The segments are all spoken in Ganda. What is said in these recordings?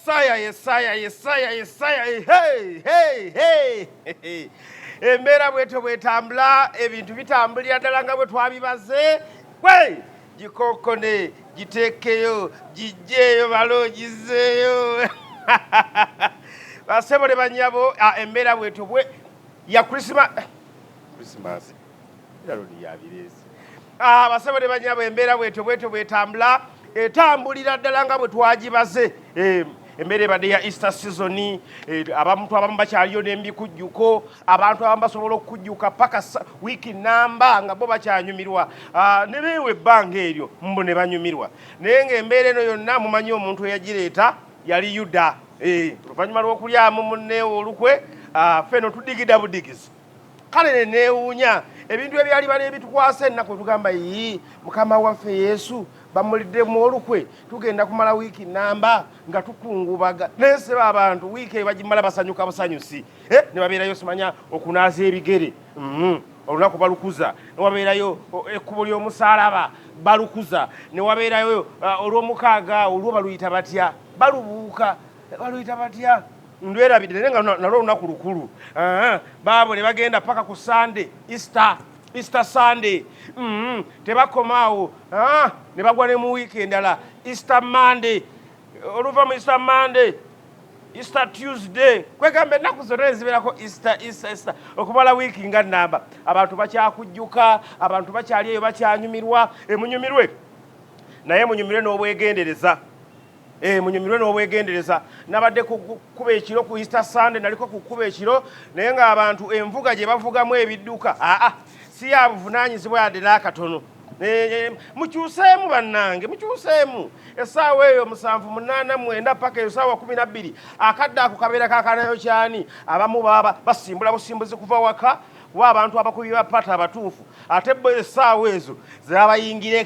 Yesaya, hey. Embeera bwetyo bwetambula, ebintu bitambulira ddala nga bwe twabibaze. Gwe gikokone, giteekeyo, gijjeeyo balo, gizeeyo. Basebo ne bannyabo, embeera bwetyo bwe ya Christmas. Eralodi yabireese. Basebo ne bannyabo, embeera bwetyo bwetambula, etambulira ddala nga bwe twagibaze. Embeera ebadde ya Easter season, abantu abamu bakyaliyo n'embikujjuko, abantu abamu basobola okujjuka paka wiiki namba nga bo bakyanyumirwa, ne beewa ebbanga eryo mbo ne banyumirwa. Naye ng'embeera eno yonna mumanyi omuntu eyagireeta yali Yuda. Oluvannyuma lw'okulyamu munneewo olukwe, ffeno tudigida budigizi. Kale ne neewuunya ebintu ebyali bali ebitukwasa ennaku tugamba Mukama waffe Yesu bamuliddemu olukwe, tugenda kumala wiiki namba nga tukungubaga. Neseba abantu wiiki bagimala basanyuka busanyusi. Ne babeerayo simanya okunaaza ebigere. Olunaku balukuza. Ne wabeerayo ekkubo ly'omusaalaba balukuza. Ne wabeerayo olw'omukaaga olwo baluyita batya? Balubuuka. Baluyita batya? Ndwerabidde naye nga nalwo olunaku lukulu. Baabo ne bagenda paka ku Sunday, Easter Sunday. Tebakomaawo. Ne bagwa ne mu wiiki endala, Easter Monday. Oluva mu Easter Monday, Easter Tuesday. Kwegamba ennaku zonna ezibeerako Easter. Okumala wiiki nga nnamba. Abantu bakyakujjuka, abantu bakyali eyo bakyanyumirwa. Munyumirwe. Naye munyumirwe n'obwegendereza. Munyumirwe n'obwegendereza. Nabadde kukuba ekiro ku Easter Sunday, naliko kukuba ekiro, naye ng'abantu envuga gye bavugamu ebidduka si ya buvunaanyizibwa yadde n'akatono. Mukyuseemu bannange, mukyuseemu. Essaawa eyo 7:89 paka essaawa 12 akadde ako kabeera kakanayo kyani. Abamu baba basimbula busimbuzi kuva waka wa abantu abakubi ba pata abatuufu. Ate bo essaawa ezo zabayingira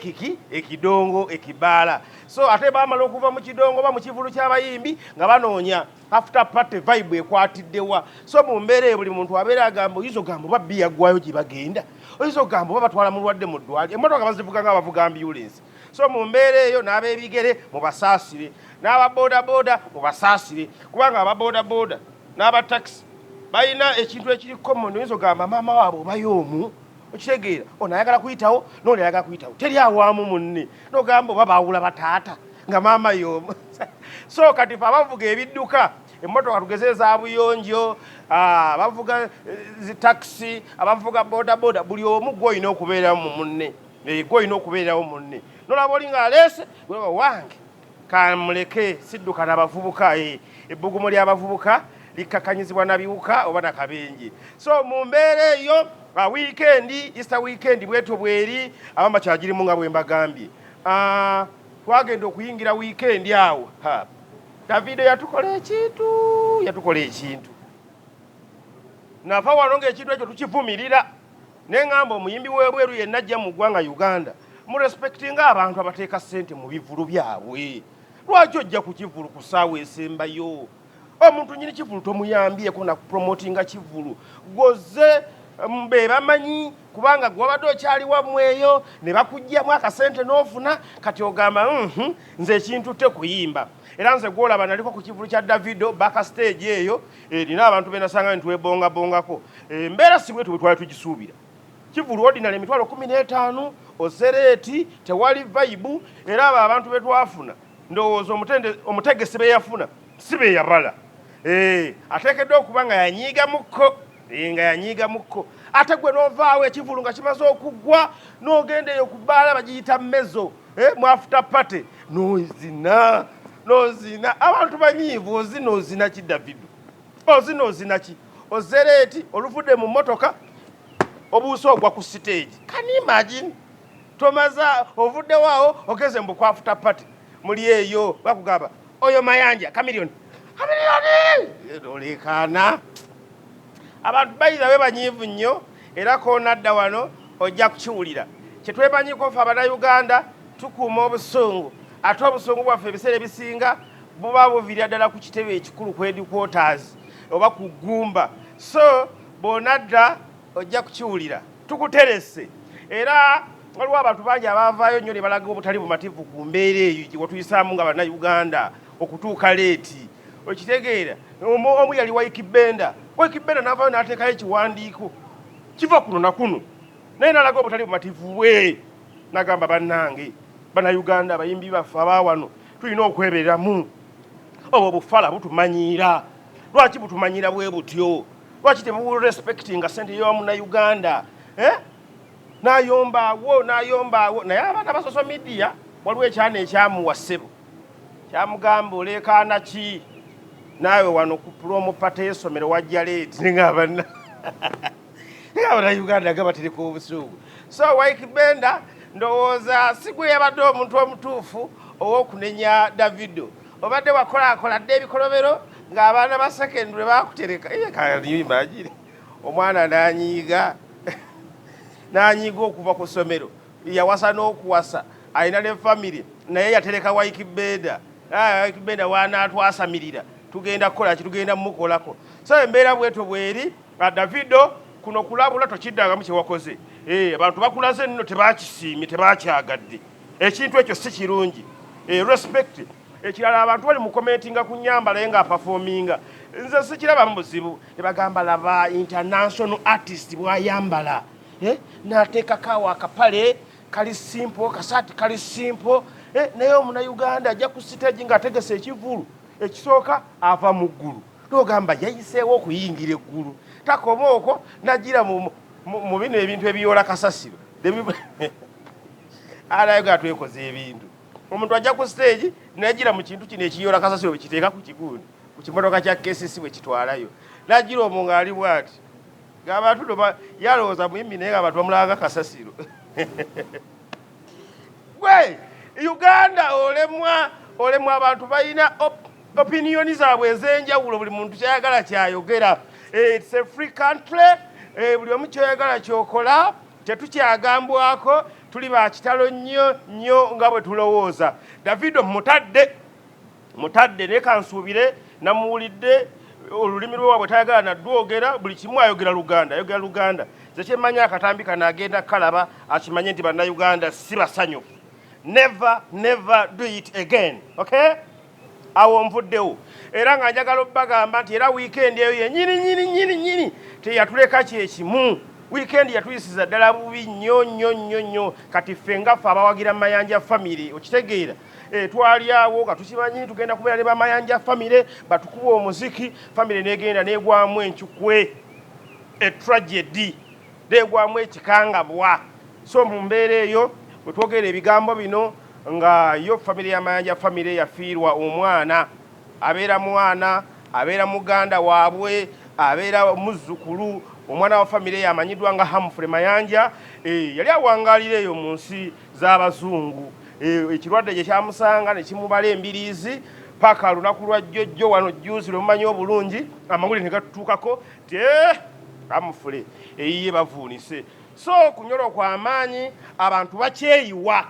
ekidongo ekibaala. So ate baamala okuva mu kidongo ba mu kivulu ky'abayimbi nga banoonya after party vibe ekwatiddewa. So mu mbeera eyo buli muntu abeera agamba oyizo gambo babbi yaggwayo gye bagenda, oyizo gambo babatwala mulwadde mu ddwaliro, emmotoka bazivuga nga abavuga ambulance. So mu mbeera eyo n'ab'ebigere mubasaasire, n'ababoodaboda mubasaasire, kubanga ababoodaboda n'abataxi balina ekintu ekiri common. Oyizo gamba maama waabwe obayoomu, okitegeera, ono ayagala kuyitawo n'oli ayagala kuyitawo, teri awaamu munne, n'ogamba oba baawula bataata nga maama y'omu. So kati fe abavuga ebidduka, emmotoka tugeze za buyonjo, abavuga zitaxi, abavuga bodaboda, buli omu gw'olina okubeeramu munne, gw'olina okubeerawo munne. Nolaba oli ng'aleese gweba wange kamuleke sidduka n'abavubuka. Ebbugumu ly'abavubuka likakanyizibwa na biwuka oba na kabenje. So mu mbeera eyo weekend, Easter weekend bwetyo bweri, abamu bakyagirimu nga bwe mbagambye. Twagenda okuyingira weekend awo. Davido yatukola ekintu. Nafa wano ng'ekintu ekyo tukivumirira. Neŋŋamba omuyimbi w'ebweru yenna ajja mu ggwanga Uganda mu respectinga abantu abateeka ssente mu bivulu byabwe. Lwaki ojja ku kivulu ku ssaawa esembayo? Omuntu nyini kivulu tomuyambyeko na promotinga kivulu. Goze mbe bamanyi kubanga gwabadde okyali wammwe eyo ne bakugyamu akasente n'ofuna, kati ogamba nze ekintu tekuyimba. Era nze gwolaba naliko ku kivulu kya Davido backstage eyo, erina abantu benasanga ntwebongabongako. Mbeera si bwetu bwe twali tugisuubira. Kivulu ordinary emitwalo 15, osereeti, tewali vibe, era abo abantu betwafuna ndowooza omutegesi be yafuna si be yabala. Ateekeddwa okuba nga yanyiiga mukko. Ate gwe n'ovaawo ekivulu nga kimaze okuggwa n'ogenda eyo ku bbaala bagiyita mmezo, mu after party n'ozina. Abantu banyiivu, ozina ki Davido? Ozina ki? Ozereeti oluvudde mu mmotoka obuuso ogwa ku stage. Can you imagine? Tomaza ovuddewo awo ogeze mbu ku after party. Muli eyo bakugamba oyo mayanja Chameleon. Olekana. Abantu bayiza be banyiivu nnyo, era koonadda wano ojja kukiwulira. Kye twebanyiko ffe Abannayuganda tukuuma obusungu. Ate obusungu bwaffe ebiseera ebisinga buba buviira ddala ku kitebe ekikulu ku headquarters oba ku ggumba. So bw'onadda ojja kukiwulira. Tukuterese. Era waliwo abantu bangi abaavaayo nnyo ne balaga obutali bumativu ku mbeera eyo gye watuyisaamu nga Bannayuganda okutuuka leeti. okitegeera omu yali Ykee Benda n'avaayo n'ateekayo ekiwandiiko kiva kuno na kuno naye n'alaga obutali bumativu bwe n'agamba bannange bannayuganda abayimbi baffe abaawano tulina okwebereramu obwo bufala butumanyiira lwaki butumanyiira bwe butyo lwaki teburespektinga ssente y'omunnayuganda n'ayombaawo naye abaana ba social media waliwo ekyana ekyamuwa ssebo kyamugamba oleekaana ki naawe wano ku promo pate y'essomero wajja leeti ng'abannayuganda nga batereka obusuugu so Ykee Benda ndowooza si gwe yabadde omuntu omutuufu ow'okunenya Davido obadde wakolaakoladde ebikolobero ng'abaana ba secondary baakutereka imagine omwana n'anyiiga okuva ku ssomero yawasa n'okuwasa alina ne famire naye yatereka Ykee Benda Ykee Benda wanaatwasamirira tugenda kukola ki tugenda mukolako so embeera bweto bweri Davido kuno kulabula tokiddangamu kye wakoze abantu bakulaze nno tebakisiimye tebakyagadde ekintu ekyo si kirungi respect ekirala abantu bali mu commentinga ku nyambala ye ng'apafominga nze sikiraba mu buzibu ne bagamba laba international artist bw'ayambala n'ateekako akapale kali simple kasaati kali simple naye omunnayuganda ajja ku siteegi ng'ategese ekivulu ekisooka ava mu ggulu n'ogamba yayiseewo okuyingira eggulu takoma okwo nagira mu bino ebintu ebiyoola kasasiro alayoga twekoze ebintu omuntu ajja ku stage nagira mu kintu kino ekiyoola kasasiro bekiteeka ku kigundi ku kimotoka kya KCC bwe kitwalayo nagira omwo ng'ali bw'ati ng'abantu yalowooza muyimbi naye ng'abantu bamulanga kasasiro gwe Uganda olemwa abantu balina opinioni zaabwe ez'enjawulo buli muntu kyayagala kyayogera it's a free country buli omu kyoyagala kyokola tetukyagambwako tuli ba kitalo nnyo nga bwe tulowooza Davido mutadde naye kansuubire namuwulidde olulimi lwewabwe tayagala naddwogera buli kimu ayogera Luganda ze kyemanya akatambi kano agenda kalaba akimanye nti bannayuganda si basanyufu never do it again okay awo nvuddewo era nga njagala obbagamba nti era weekend eyo yenyini teyatuleka kyekimu weekend yatuyisiza ddala bubi nnyo kati ffe ngaffe abawagira Mayanja family okitegeera twali awo nga tukimanyi tugenda kubeera ne bamayanja family batukuba omuziki family negenda negwamu enkyukwe tragedy negwamu ekikangabwa so mu mbeera eyo bwe twogera ebigambo bino nga yo family ya Mayanja family yafiirwa omwana abeera muganda waabwe abeera muzzukulu omwana wa family yamanyiddwa nga Humphrey Mayanja yali awangalira eyo mu nsi z'abazungu ekirwadde gye kyamusanga ne kimubala embiriizi paka lunaku lwa jjojjo wano jjuuzi lwe mumanyi obulungi amawulire ne gatutuukako ti Humphrey eyiye bavuunise so kunyolwa kw'amaanyi abantu bakyeyiwa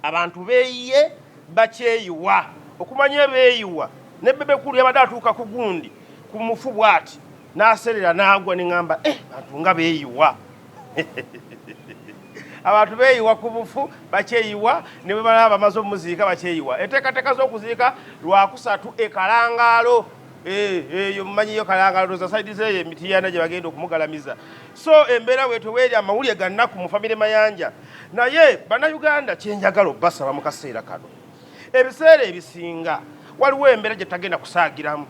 abantu beeyiye bakyeyiwa okumanya beeyiwa ne bebekulu yabadde atuuka ku gundi ku mufu bw'ati n'aserera n'agwa ne ŋŋamba abantu nga beeyiwa abantu beeyiwa ku bufu bakyeyiwa ne bwe balaba bamaze omuziika bakyeyiwa enteekateeka z'okuziika lwakusatu ekalangaalo eyo mumanyiyo kalangaalo za saidi zeeyo emitiyana gye bagenda okumugalamiza so embeera bwetyo bweri amawulire ga nnaku mu famire Mayanja naye bannayuganda kyenjagala obbasaba mu kaseera kano ebiseera ebisinga waliwo embeera gye tagenda kusaagiramu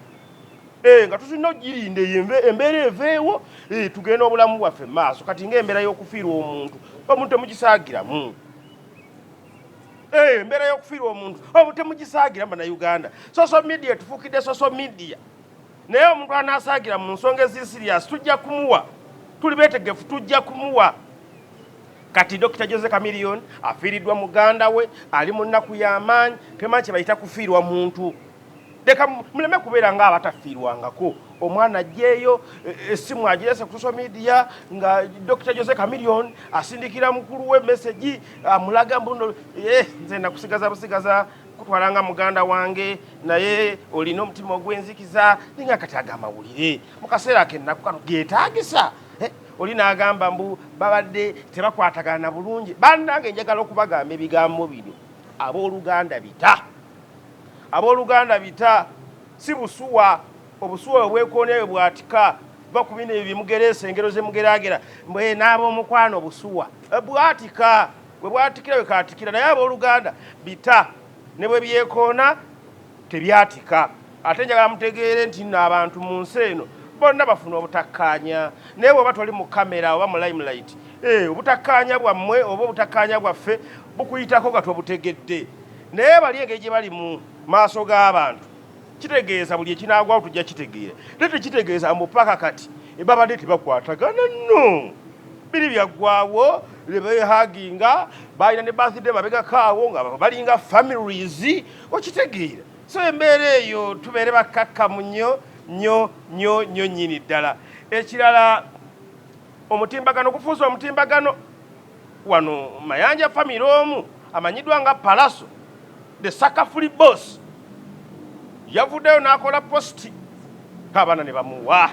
nga tulina ogirinda embeera eveewo tugenda obulamu bwaffe maaso kati ng'embeera y'okufiirwa omuntu temugisaagiramu embeera y'okufiirwa omuntu temugisaagiramu bannayuganda social media tufuukidde social media naye omuntu anasaagira mu nsonga ezi serious tujja kumuwa tuli beetegefu tujja kumuwa kati Dr. Jose Chameleon afiiriddwa muganda we ali mu nnaku y'amaanyi temanyi kye bayita kufiirwa muntu leka muleme kubeera ng'abatafiirwangako omwana ajjeeyo essimu agirese ku social media nga Dr. Jose Chameleon asindikira mukulu we message amulaga mbuno nze nakusigaza busigaza kutwalanga muganda wange naye olina omutima ogw'enzikiza ninga kati agamawulire mu kaseera kennaku kano geetaagisa oli n'agamba mbu babadde tebakwatagana bulungi bannange njagala okubagamba ebigambo bino abooluganda bita si busuwa obusuwa obwekoonyeyo bwatika bakubina ebyo bimugeresa engero zemugeragera mbwe n'ab'omukwano busuwa bwatika bwe bwatikira bwekatikira naye abooluganda bita ne bwe byekoona tebyatika ate njagala mutegeere nti nno abantu mu nsi eno bonna bafuna obutakkaanya naye bw'oba toli mu kamera oba mu limelight obutakkaanya bwammwe oba obutakkaanya bwaffe bukuyitako nga tobutegedde naye bali engeri gye bali mu maaso g'abantu kitegeeza buli ekinaagwawo tujja kitegeera te tekitegeeza mupaka kati babadde tebakwatagana nno biri byaggwawo lebehaginga balina ne birthday mabegakaawo nga balinga families okitegeera so embeera eyo tubeere bakkakkamu nnyo nnyini ddala ekirala omutimbagano gufuusa omutimbagano wano mayanja family omu amanyiddwa nga Palaso the Sakafuli boss yavuddeyo n'akola posti abaana ne bamuwa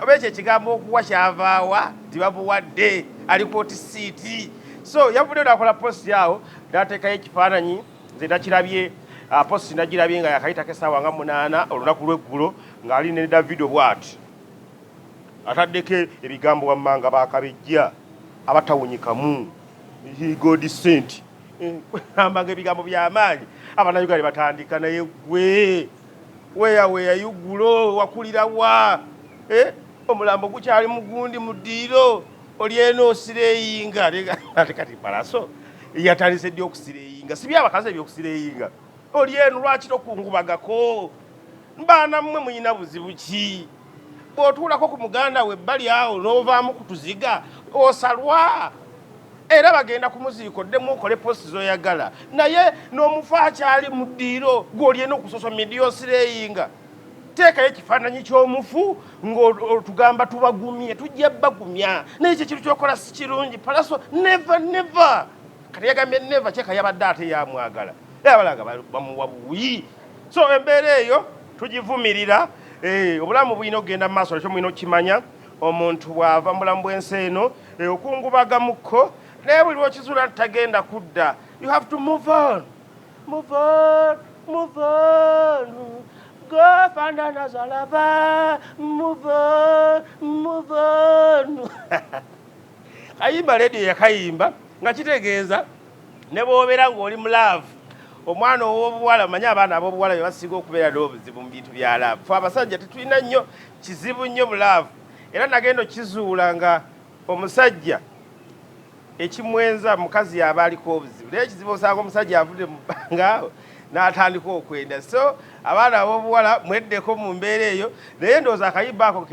oba ekyo ekigambo okuwa kyavaawa tibamuwadde alikooti siiti so yavuddeyo n'akola posti awo n'ateekayo ekifaananyi nze nakirabye posti nagirabye nga yakayitako essaawa nga 8 olunaku lw'eggulo ng'ali ne Davido bw'ati ataddeko ebigambo wammanga bakabejja abatawunyikamu God sent ambanga ebigambo by'amaanyi abannayuganda batandika naye gwe weya yugulo wakulira wa omulambo gukyali mugundi mu ddiiro oli eno osireyinga ate kati Palaso yatandise ddi okusireyinga si byabakazi ebyokusireyinga oli eno lwaki tokungubagako mbaana mmwe muyina buzibu ki bw'otuulako ku muganda we ebbali awo n'ovaamu kutuziga osalwa era bagenda ku muziiko ddemu okole posti zoyagala naye n'omufa akyali mu ddiiro gw'oli eno ku social media osireyinga teekayo ekifaananyi ky'omufu ng'otugamba tubagumye tujja bagumya naye ekyo kintu kyokola si kirungi Palaso never kati yagambye never kyeka yabadde ate yamwagala abalaga bamuwa buwi so embeera eyo tugivumirira obulamu bulina okugenda mu maaso ekyo mulina okukimanya omuntu bw'ava mu bulamu bw'ensi eno okungubagamuko naye buli lwokizuula tagenda kudda you have to move on go find another lover move on kayimba radio yakayimba nga kitegeeza ne bw'obeera ng'oli mu love omwana ow'obuwala manye abaana ab'obuwala bye basiga okubeera n'obuzibu mu bintu bya laavu fe abasajja tetulina nnyo kizibu nnyo mu laavu era nagenda okizuula nga omusajja ekimwenza mukazi yaba aliko obuzibu naye ekizibu osanga omusajja avudde mu bbanga awo n'atandika okwenda so abaana ab'obuwala mweddeko mu mbeera eyo naye ndowooza akayimba ako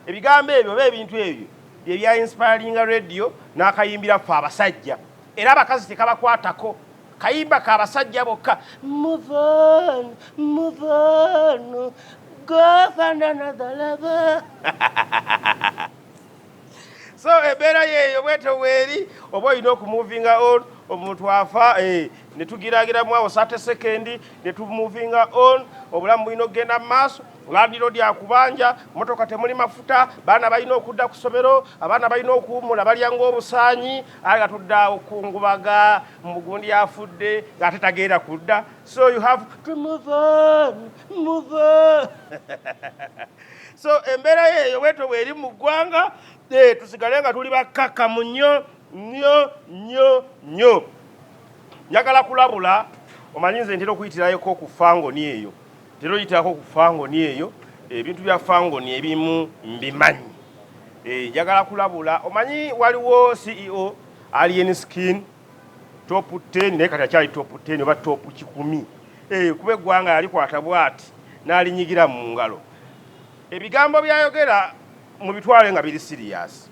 ebigambo ebyo oba ebintu ebyo bye bya inspiringa radio n'akayimbira ffe abasajja era abakazi tekabakwatako kayimba ka basajja bokka move on go find another lover so embeera yeeyo bwetyo weeri oba olina okumuvinga on omuntu afa ne tugiragiramu awo 30 sekendi ne tumuvinga on obulamu bulina okugenda mu maaso landiro lyakubanja motoka temuli mafuta baana balina okudda ku ssomero abaana balina okuwummula balya ng'obusaanyi aye nga tudde awo kungubaga mugundi afudde ng'ate tagenda kudda so you have to move on so embeera yeeyo bwetyo bweri mu ggwanga tusigale nga tuli bakkakkamu nnyo njagala kulabula omanyi nze ntera okuyitirayoko ku fangoni eyo ntera oyitirako ku fangoni eyo ebintu bya fangoni ebimu mbimanyi njagala kulabula omanyi waliwo CEO Alien Skin top 10 naye kati akyali top 10 oba top 10 kuba eggwanga yalikwata bwati n'alinyigira mu ngalo ebigambo byayogera mu bitwale nga biri serious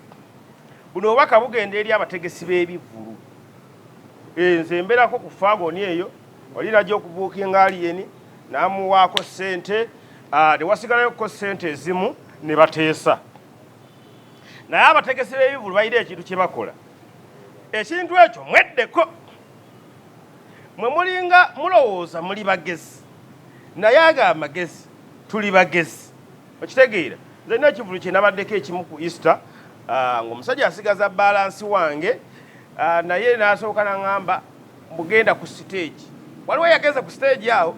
buno obubaka bugenda eri abategesi b'ebivulu nze mbeerako ku fagoni eyo oli najja okubuukinga Alien n'amuwaako ssente ne wasigalayoko ssente ezimu ne bateesa naye abategesi b'ebivulu balina ekintu kye bakola ekintu ekyo mweddeko mwe mulinga mulowooza muli bagezi naye ago amagezi tuli bagezi okitegeera nze nina ekivulu kye nabaddeko ekimu ku Easter ng'omusajja asigaza balansi wange naye n'asooka n'aŋŋamba mugenda ku stage waliwo yageza ku stage awo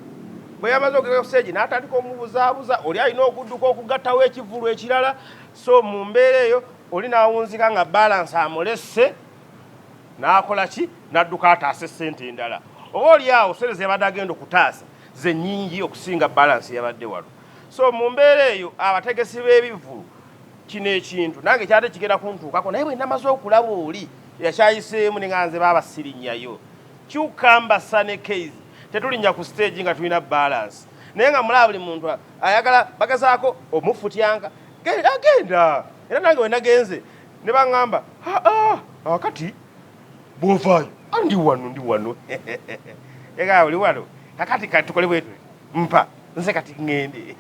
bwe yamaze okugera ku stage n'atandika omubuzaabuza oli alina okudduka okugattawo ekivulu ekirala so mu mbeera eyo oli n'awunzika nga balance amulesse n'akola ki n'adduka ataasa ssente endala oba oli awo sente zeyabadde agenda okutaasa ze nnyingi okusinga balance yabadde wano so mu mbeera eyo abategesi b'ebivulu kino ekintu nange kyate kigenda kuntuukako naye bwe namaze okulaba oli yakyayiseemu ne nga nze baaba sirinnyayo kyukambasa ne case tetulinnya ku stage nga tulina balance naye nga mulaba buli muntu ayagala bagazaako omufutyanka agenda era nange we nagenze ne baŋŋamba kati bw'ovaayo ndi wano ega oli wano kakati kati tukole bwetu mpa nze kati ŋŋende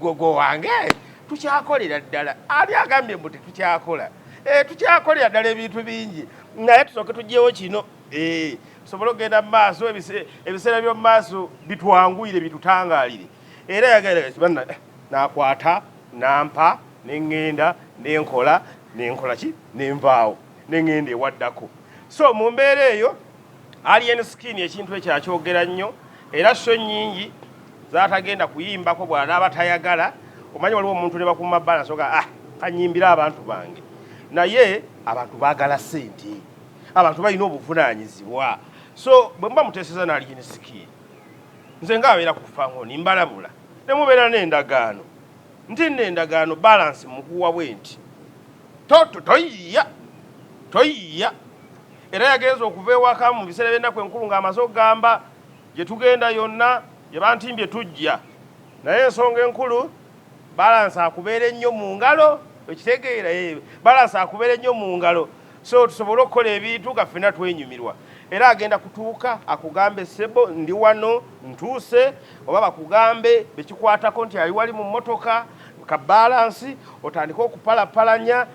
gogo wange tukyakolera ddala ali agambye mbu tetukyakola tukyakolera ddala ebintu bingi naye tusooke tugyewo kino tusobole okugenda mu maaso ebiseera by'omu maaso bitwanguyire bitutangaalire era yagenda nakwata nampa neŋŋenda nenkola ki nenvaawo neŋŋenda ewaddako so mu mbeera eyo alien skin ekintu ekyo akyogera nnyo era so nnyingi zaatagenda kuyimbako bw'anaaba tayagala omanyi waliwo omuntu ne bakuma balance oga kanyimbira abantu bange naye abantu baagala ssente abantu balina obuvunaanyizibwa so bwe muba muteeseza n'alien skin nze ngaabeera ku fangoni mbalabula ne mubeera n'endagaano nti n'endagaano balance mukuwa bwe nti toyiya era yagenza okuva ewaka mu biseera by'ennaku enkulu ng'amaze okugamba gye tugenda yonna gye bantimbye tujja naye ensonga enkulu balance akubeera ennyo mu ngalo ekitegeera balance akubeera ennyo mu ngalo so tusobole okukola ebintu nga ffenna twenyumirwa era agenda kutuuka akugambe sebo ndi wano ntuuse oba bakugambe bekikwatako nti ali wali mu mmotoka ka balance otandika okupalapalanya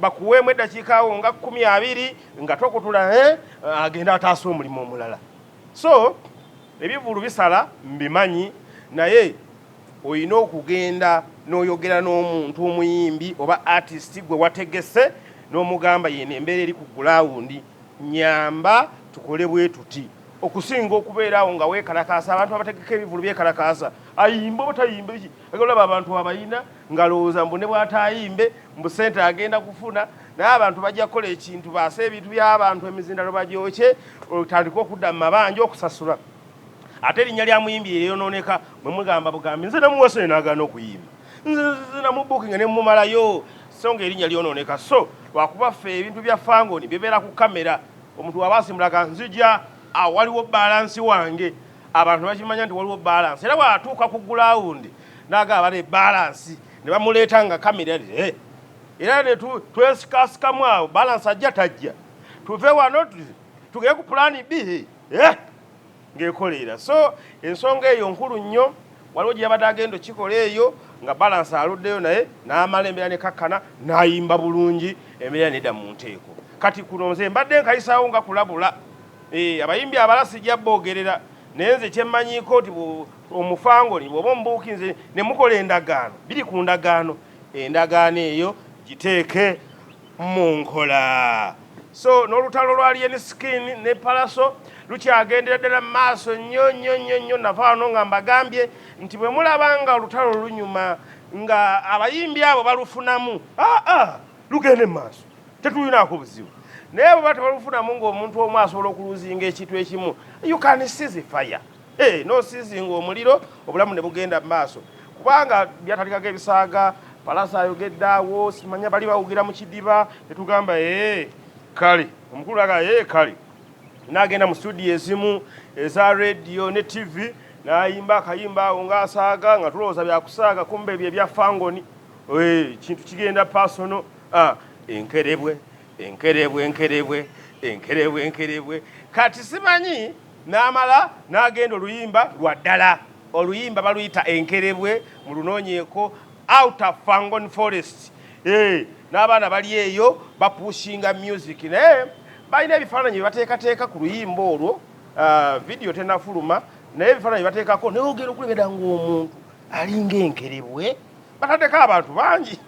bakuweemu eddakiika awo nga 12 nga tokutula agenda ataasa omulimu omulala so ebivulu bisala mbimanyi naye olina okugenda n'oyogera n'omuntu omuyimbi oba artist gwe wategese n'omugamba yeno embeera eri ku gulawundi nyamba tukole bwe tuti okusinga okubeerawo nga weekalakaasa abantu abategeka ebivulu byekalakaasa ayimbe oba tayimbe biki agolaba abantu abayina ngalowooza mbu ne bw'atayimbe mbu ssente agenda kufuna naye abantu bajja kukola ekintu baasa ebintu by'abantu emizindalo bagyokye otandika okudda mu mabanja okusasula ate erinnya lya muyimbi eryonooneka bwe mugamba bugambi nze namuwase naagaana okuyimba nze namubuukinga ne mumalayo so nga erinnya lyonooneka so lwakuba ffe ebintu bya fangoni bibeera ku kamera omuntu waba asimulaga nzija waliwo balansi wange abantu bakimanya nti waliwo balansi era bwatuuka ku gulawundi n'agamba ne balansi ne bamuleeta nga kamera era ne twesikasikamu awo balansi ajja tajja tuve wano tugere ku pulaani B ng'ekolera so ensonga eyo nkulu nnyo waliwo gye yabadde agenda okikola eyo nga balansi aluddeyo naye n'amala embeera ne kakkana n'ayimba bulungi embeera nedda mu nteeko kati kuno nze mbadde nkayisaawo nga kulabula abayimbi abalala sijja boogerera naye nze kyemmanyiiko nti omufangoni bw'oba omubuuki nze ne mukola endagaano biri ku ndagaano endagaano eyo giteeke mu nkola so n'olutalo lwa alien skin ne palaso lukyagendera ddala mu maaso nnyo navaano nga mbagambye nti bwe mulaba nga olutalo lunyuma nga abayimbi abo balufunamu lugende mu maaso tetulinaako buzibu naye bwe tebalufunamu ng'omuntu omu asobola okuluzinga ekintu ekimu you can seize fire n'osizinga omuliro obulamu ne bugenda mu maaso kubanga byatalikako ebisaaga palasa ayogedde awo simanya bali bawugira mu kidiba netugamba kale omukulu aga kale n'agenda mu studio ezimu eza radio ne TV n'ayimba akayimba awo ng'asaaga nga tulowooza byakusaaga kumbe ebyo ebya fangoni kintu kigenda pasono enkerebwe kati simanyi n'amala n'agenda oluyimba lwa ddala oluyimba baluyita enkerebwe mu lunoonyeeko outer fangon forest n'abaana bali eyo bapushinga music naye balina ebifaananyi byebateekateeka ku luyimba olwo vidiyo tenafuluma naye ebifaananyi bateekako naye ogenda okulebera ng'omuntu alinga enkerebwe bataddeko abantu bangi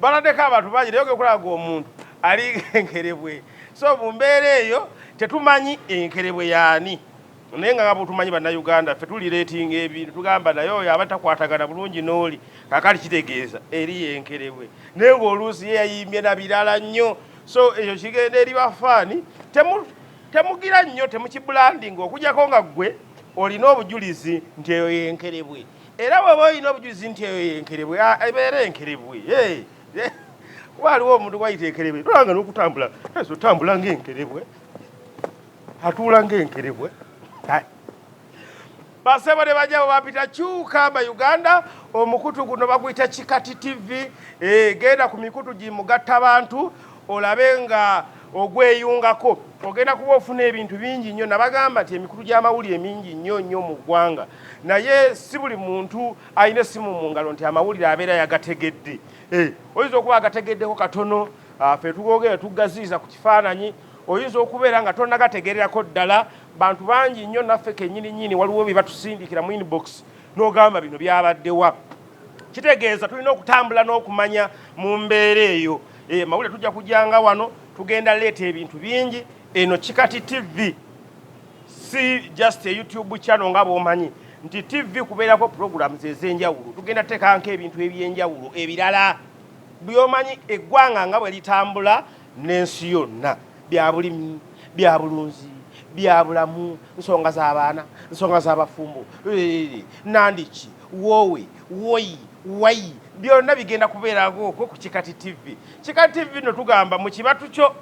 bataddeko abantu bangi naye ogenda okulaba ng'omuntu ali enkerebwe. So mu mbeera eyo tetumanyi enkerebwe yaani. Naye nga bwe tumanyi bannayuganda ffe tulireetinga ebintu tugamba naye oyo aba takwatagana bulungi n'oli kakali kitegeeza eri yenkerebwe. Naye ng'oluusi ye yayimbye na birala nnyo. So ekyo kigenda eri bafaani temugira nnyo temukibulandinga okugyako nga ggwe olina obujulizi nti eyo yenkerebwe. Era bw'oba olina obujulizi nti eyo yenkerebwe ebeera enkerebwe. Kuba aliwo omuntu gwayita enkerebwe tolanga n'okutambula otambula ng'enkerebwe atuula ng'enkerebwe. Basebo ne bajja bapita kyuka ba Uganda omukutu guno baguyita CHIKATI TV. Genda ku mikutu gimugatta abantu olabe nga ogweyungako ogenda kuba ofuna ebintu bingi nnyo. Nabagamba nti emikutu gy'amawulire mingi nnyo nnyo mu ggwanga, naye si buli muntu alina essimu mu ngalo nti amawulire abeera yagategedde. Oyinza okuba agategeddeko katono, ffe tugogera tugaziiza ku kifaananyi. Oyinza okubeera nga tonnagategererako ddala. Bantu bangi nnyo naffe kennyini waliwo bye batusindikira mu inbox n'ogamba bino byabaddewa. Kitegeeza tulina okutambula n'okumanya mu mbeera eyo. Mawulire tujja kujjanga wano tugenda leeta ebintu bingi. Eno CHIKATI TV si just a YouTube channel nga bw'omanyi nti TV kubeerako programs ez'enjawulo. Tugenda tekanko ebintu eby'enjawulo ebirala by'omanyi eggwanga nga bwe litambula n'ensi yonna. Bya bulimi, bya bulunzi, bya bulamu, nsonga z'abaana, nsonga z'abafumbo, nandiki, wowe, woyi, wayi, byonna bigenda kubeerako ku CHIKATI TV. CHIKATI TV no tugamba mu kibatu kyo,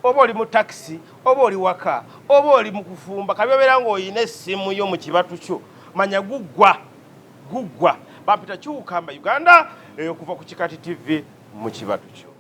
oba oli mu takisi, oba oli waka, oba oli mu kufumba, kabyobeera ng'olina essimu yo mu kibatu kyo, manya guggwa. Bapita kyukamba Uganda okuva ku CHIKATI TV mu kibatu kyo.